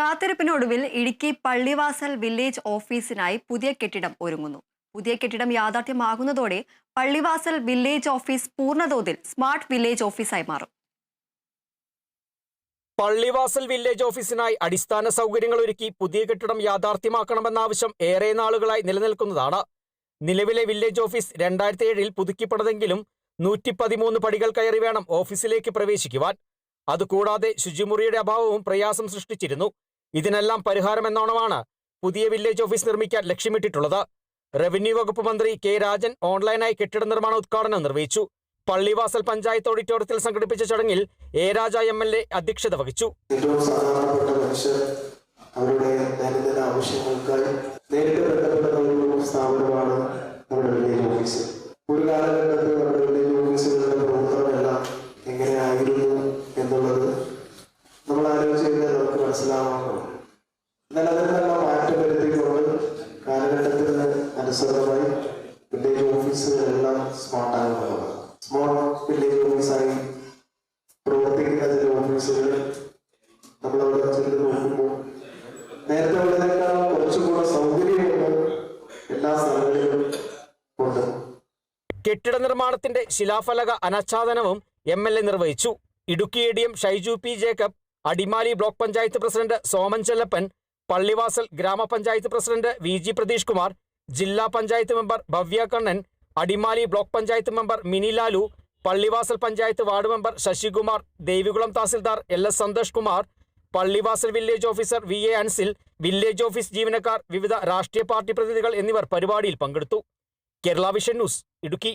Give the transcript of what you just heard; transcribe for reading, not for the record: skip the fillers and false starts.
കാത്തിരിപ്പിനൊടുവിൽ Idukki Pallivasal village ഓഫീസിനായി പുതിയ കെട്ടിടം ഒരുങ്ങുന്നു. പുതിയ കെട്ടിടം യാഥാർത്ഥ്യമാകുന്നതോടെ പള്ളിവാസൽ വില്ലേജ് ഓഫീസ് പൂർണ്ണതോതിൽ സ്മാർട്ട് വില്ലേജ് ഓഫീസായി മാറും. പള്ളിവാസൽ വില്ലേജ് ഓഫീസിനായി അടിസ്ഥാന സൗകര്യങ്ങൾ ഒരുക്കി പുതിയ കെട്ടിടം യാഥാർത്ഥ്യമാക്കണമെന്ന ആവശ്യം ഏറെ നാളുകളായി നിലനിൽക്കുന്നതാണ്. നിലവിലെ വില്ലേജ് ഓഫീസ് 2007 പുതുക്കിപ്പണിതെങ്കിലും 113 പടികൾ കയറി വേണം ഓഫീസിലേക്ക് പ്രവേശിക്കുവാൻ. അതുകൂടാതെ ശുചിമുറിയുടെ അഭാവവും പ്രയാസം സൃഷ്ടിച്ചിരുന്നു. ഇതിനെല്ലാം പരിഹാരമെന്നോണമാണ് പുതിയ വില്ലേജ് ഓഫീസ് നിർമ്മിക്കാൻ ലക്ഷ്യമിട്ടിട്ടുള്ളത്. റവന്യൂ വകുപ്പ് മന്ത്രി കെ രാജൻ ഓൺലൈനായി കെട്ടിട നിർമ്മാണ ഉദ്ഘാടനം നിർവഹിച്ചു. പള്ളിവാസൽ പഞ്ചായത്ത് ഓഡിറ്റോറിയത്തിൽ സംഘടിപ്പിച്ച ചടങ്ങിൽ എ രാജ MLA അധ്യക്ഷത വഹിച്ചു. ഏറ്റവും സാധാരണപ്പെട്ട മനുഷ്യർ അവരുടെ ദൈനംദിന ആവശ്യങ്ങൾക്കായി നേരിട്ട് ബന്ധപ്പെടുന്ന ഒരു സ്ഥാപനമാണ് നമ്മുടെ വില്ലേജ് ഓഫീസ്. ഒരു കാലഘട്ടത്തിൽ നമ്മുടെ വില്ലേജ് ഓഫീസുകളുടെ പ്രവർത്തനമെല്ലാം എങ്ങനെയായിരുന്നു എന്നുള്ളത് നമ്മൾ ആലോചിച്ച് കഴിഞ്ഞാൽ നമുക്ക് മനസ്സിലാവാറുണ്ട്. എന്നാൽ അതിനെല്ലാം മാറ്റം വരുത്തിക്കൊണ്ട് കാലഘട്ടത്തിന് അനുസൃതമായി വില്ലേജ് ഓഫീസുകളെല്ലാം സ്മാർട്ടാകുന്നതാണ്. സ്മാർട്ട് വില്ലേജ് ഓഫീസായി പ്രവർത്തിക്കുന്ന ചില ഓഫീസുകൾ നമ്മളവിടെ ചെന്ന് നോക്കുമ്പോൾ നേരത്തെ ഉള്ളതിനേക്കാൾ കുറച്ചുകൂടെ സൗകര്യമുണ്ട് എല്ലാ സ്ഥലങ്ങളിലും ഉണ്ട്. കെട്ടിട നിർമ്മാണത്തിന്റെ ശിലാഫലക അനാച്ഛാദനവും MLA നിർവഹിച്ചു. Idukki ADM Shaiju P. Jacob, Adimali block panchayat president Soman Chellappan, Pallivasal ഗ്രാമപഞ്ചായത്ത് പ്രസിഡന്റ് VG പ്രതീഷ് കുമാർ, ജില്ലാ panchayat member Bhavya Kannan, Adimali block panchayat member Mini Lalu, Pallivasal panchayat ward member Sasikumar, Devikulam തഹസിൽദാർ LS Santhosh Kumar, Pallivasal village officer VA Ansil, village office ജീവനക്കാർ, വിവിധ രാഷ്ട്രീയ പാർട്ടി പ്രതിനിധികൾ എന്നിവർ പരിപാടിയിൽ പങ്കെടുത്തു. Kerala vision news, Idukki.